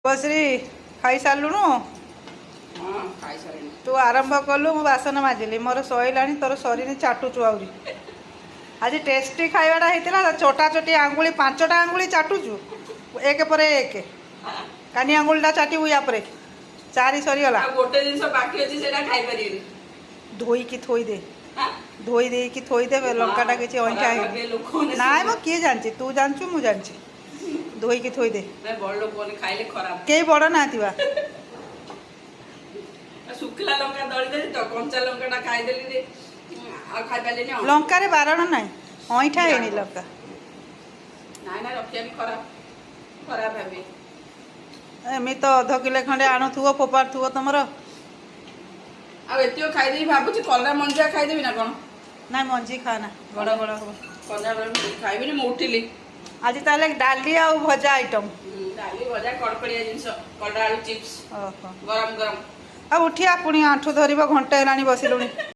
बसरी खाई सारूनु तू आरंभ कलु मु बासन माजिली मोर सैला तोर सरी चाटुचु आहरी आज टेस्टी खाइबाटा होता छोटा छोटी आंगुली 5टा आंगुली चाटुचु एक पर एक कानी आंगुलीटा चाटिबु या पर 4 सरीगला गोटे जिनस बाकी अछि सेटा खाइ परिबे धोईकी थोई दे धोई दे कि थोई दे लंकाटा किछि अंठा ना मो किए जानछि तू जानछु मु जानछि धोई की थोई दे बड़ लोक खाइले खराब के बड़ नाथिबा सुखला लंका दळी दे तो कंचा लंकाटा खाइ देली रे आ खाइ पाले नै लंका रे बारण नाही अंठा हेनी लंका ना ना रखिया भी खराब खराब हेबे एमि तो 1/2 किलो खंडे आणुथुओ फोपारथुओ तमरो आ एतियो खाइ देई भाबुची कलरा मंजिया खाइ देबी ना कोन ना मंजी खाना बड़ बड़ हो कलरा खाइबी नि मोटिली आज ताले डाली आ भजा आइटम डाली भजा कड़कड़िया जिनस कलरा आलू चिप्स ओहो गरम गरम आ उठिया पुणी आंठू धरिबो घंटे हेलानी बसिलुनी